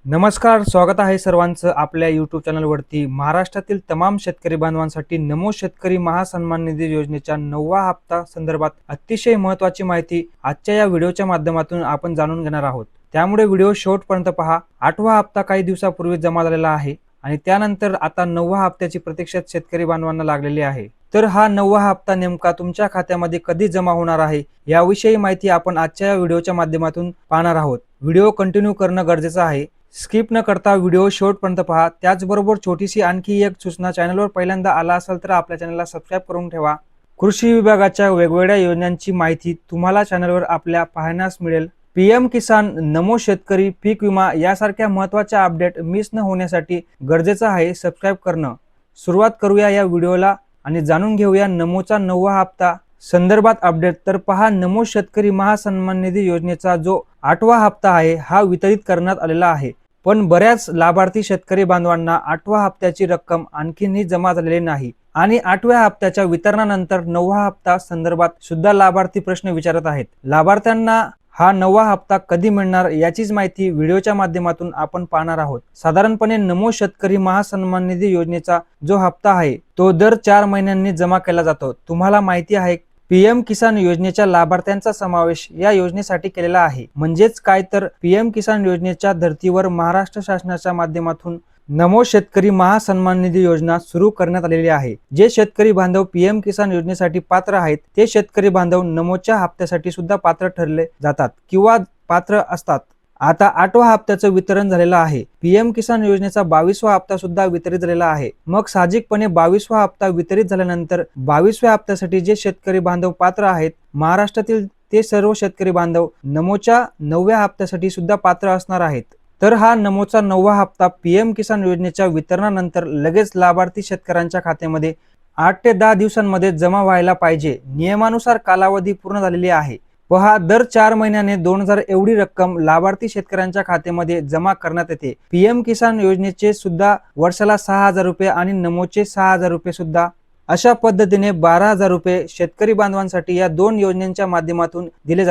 नमस्कार, स्वागत आहे सर्वांचं आपल्या यूट्यूब चॅनलवरती। महाराष्ट्रातील तमाम शेतकरी बांधवांसाठी नमो शेतकरी महासन्मान निधी योजनेच्या 9वा हप्ता संदर्भात अतिशय महत्त्वाची माहिती आजच्या या व्हिडिओच्या माध्यमातून आपण जाणून घेणार आहोत। त्यामुळे व्हिडिओ शेवटपर्यंत पहा। 8वा हप्ता काही दिवसापूर्वी जमा झालेला आहे आणि त्यानंतर आता 9व्या हप्त्याची प्रतीक्षा शेतकरी बांधवांना लागलेली आहे। तर हा 9वा हप्ता नेमका तुमच्या खात्यामध्ये कधी जमा होणार आहे याविषयी माहिती आपण आजच्या या व्हिडिओच्या माध्यमातून पाहणार आहोत। व्हिडिओ कंटिन्यू करणं गरजेचं आहे। स्किप न करता व्हिडिओ शेवटपर्यंत पहा। त्याचबरोबर छोटीशी आणखी एक सूचना, चॅनलवर पहिल्यांदा आला असाल तर आपल्या चॅनलला सबस्क्राइब करून ठेवा। कृषी विभागाच्या वेगवेगळ्या योजनांची माहिती तुम्हाला चॅनलवर आपल्या पाहण्यास मिळेल। पीएम किसान, नमो शेतकरी, पीक विमा यासारख्या महत्त्वाच्या अपडेट मिस न होण्यासाठी गरजेचं आहे सबस्क्राइब करणं। सुरुवात करूया या व्हिडिओला आणि जाणून घेऊया नमोचा 9वा हप्ता संदर्भात अपडेट। तर पहा, नमो शेतकरी महासन्मान निधी योजनेचा जो 8वा हप्ता आहे हा वितरित करण्यात आलेला आहे, पण बऱ्याच लाभार्थी शेतकरी बांधवांना 8व्या हप्त्याची रक्कम आणखीनही जमा झालेली नाही आणि 8व्या हप्त्याच्या वितरणानंतर 9वा हप्ता संदर्भात सुद्धा लाभार्थी प्रश्न विचारत आहेत। लाभार्थ्यांना हा 9वा हप्ता कधी मिळणार याचीच माहिती व्हिडिओच्या माध्यमातून आपण पाहणार आहोत। साधारणपणे नमो शेतकरी महासन्मान निधी योजनेचा जो हप्ता आहे तो दर 4 महिन्यांनी जमा केला जातो। तुम्हाला माहिती आहे, पीएम किसान योजनेच्या लाभार्थ्यांचा समावेश या योजनेसाठी केलेला आहे। म्हणजेच काय, तर पीएम किसान योजनेच्या धर्तीवर महाराष्ट्र शासनाच्या माध्यमातून नमो शेतकरी महासन्मान निधी योजना सुरू करण्यात आलेली आहे। जे शेतकरी बांधव पीएम किसान योजनेसाठी पात्र आहेत ते शेतकरी बांधव नमोच्या हप्त्यासाठी सुद्धा पात्र ठरले जातात किंवा पात्र असतात। आता 8व्या हप्त्याचं वितरण झालेलं आहे। पीएम किसान योजनेचा 22वा हप्ता सुद्धा वितरित झालेला आहे। मग साहजिकपणे 22वा हप्ता वितरित झाल्यानंतर 22व्या हप्त्यासाठी जे शेतकरी बांधव पात्र आहेत महाराष्ट्रातील ते सर्व शेतकरी बांधव नमोच्या 9व्या हप्त्यासाठी सुद्धा पात्र असणार आहेत। तर हा नमोचा 9वा हप्ता पीएम किसान योजनेच्या वितरणानंतर लगेच लाभार्थी शेतकऱ्यांच्या खात्यामध्ये 8 ते 10 दिवसांमध्ये जमा व्हायला पाहिजे। नियमानुसार कालावधी पूर्ण झालेली आहे। पहा, दर 4 महिन्याने 2000 एवढी रक्कम लाभार्थी शेतकऱ्यांच्या खात्यामध्ये जमा करण्यात येते। पीएम किसान योजनेचे सुद्धा वर्षाला 6000 रुपये आणि नमोचे 6000 रुपये सुद्धा, अशा पद्धतीने 12000 रुपये शेतकरी बांधवांसाठी या दोन योजनांच्या माध्यमातून दिले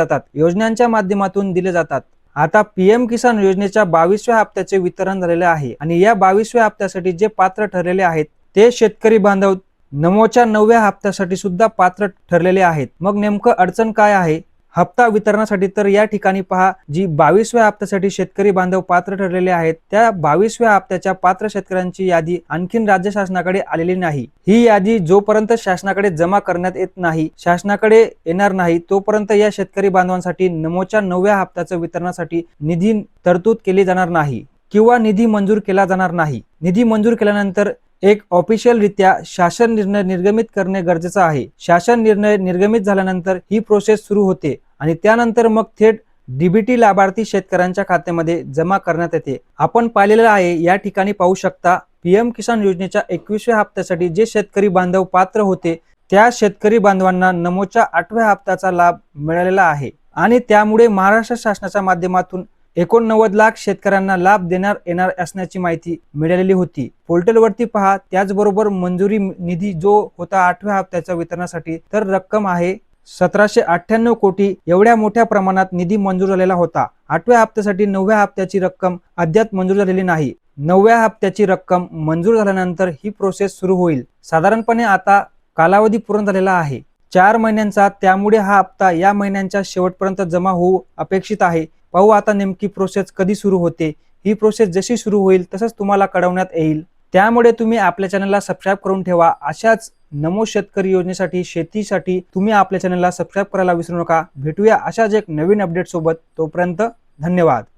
जातात। आता पीएम किसान योजनेच्या 22व्या हप्त्याचे वितरण झालेले आहे आणि या 22व्या हप्त्यासाठी जे पात्र ठरलेले आहेत ते शेतकरी बांधव नमोच्या 9व्या हप्त्यासाठी सुद्धा पात्र ठरलेले आहेत। मग नेमकं अडचण काय आहे हप्ता वितरणासाठी? तर या ठिकाणी पहा, जी 22व्या हप्त्यासाठी शेतकरी बांधव पात्र ठरलेले आहेत त्या 22व्या हप्त्याच्या पात्र शेतकऱ्यांची यादी आणखीन राज्य शासनाकडे आलेली नाही। ही यादी जोपर्यंत शासनाकडे जमा करण्यात येत नाही, शासनाकडे येणार नाही, तोपर्यंत या शेतकरी बांधवांसाठी नमोच्या 9व्या हप्त्याच्या वितरणासाठी निधी तरतूद केली जाणार नाही किंवा निधी मंजूर केला जाणार नाही। निधी मंजूर केल्यानंतर एक ऑफिशियल रित्या शासन निर्णय निर्गमित करणे गरजेचं आहे। शासन निर्णय निर्गमित झाल्यानंतर ही प्रोसेस सुरू होते आणि त्यानंतर मग थेट डीबीटी लाभार्थी शेतकऱ्यांच्या खात्यामध्ये जमा करण्यात येते। आपण पाहिलेलं आहे, या ठिकाणी पाहू शकता, पीएम किसान योजनेच्या 21व्या हप्त्यासाठी जे शेतकरी बांधव पात्र होते त्या शेतकरी बांधवांना नमोच्या 8व्या हप्त्याचा लाभ मिळालेला आहे आणि त्यामुळे महाराष्ट्र शासनाच्या माध्यमातून 89 लाख शेतकऱ्यांना लाभ देणार येणार असण्याची माहिती मिळालेली होती। पोर्टलवरती पहा, त्याचबरोबर मंजुरी निधी जो होता 8व्या हप्त्याच्या वितरणासाठी तर रक्कम आहे 1798 कोटी। एवढ्या मोठ्या प्रमाणात निधी मंजूर झालेला होता। 8व्या हप्त्यासाठी 9व्या हप्त्याची रक्कम अद्याप मंजूर झालेली नाही। 9व्या हप्त्याची रक्कम मंजूर झाल्यानंतर ही प्रोसेस सुरू होईल। साधारणपणे आता कालावधी पूर्ण झालेला आहे 4 महिन्यांचा, त्यामुळे हा हप्ता या महिन्याच्या शेवटपर्यंत जमा होऊ अपेक्षित आहे। पाहू आता नेमकी प्रोसेस कधी सुरू होते। ही प्रोसेस जशी सुरू होईल तसंच तुम्हाला कळवण्यात येईल। त्यामुळे तुम्ही आपल्या चॅनलला सबस्क्राइब करून ठेवा। अशाच नमो शेतकरी योजनेसाठी, शेतीसाठी तुम्ही आपल्या चॅनलला सबस्क्राइब करायला विसरू नका। भेटूया अशाच एक नवीन अपडेट सोबत, तोपर्यंत धन्यवाद।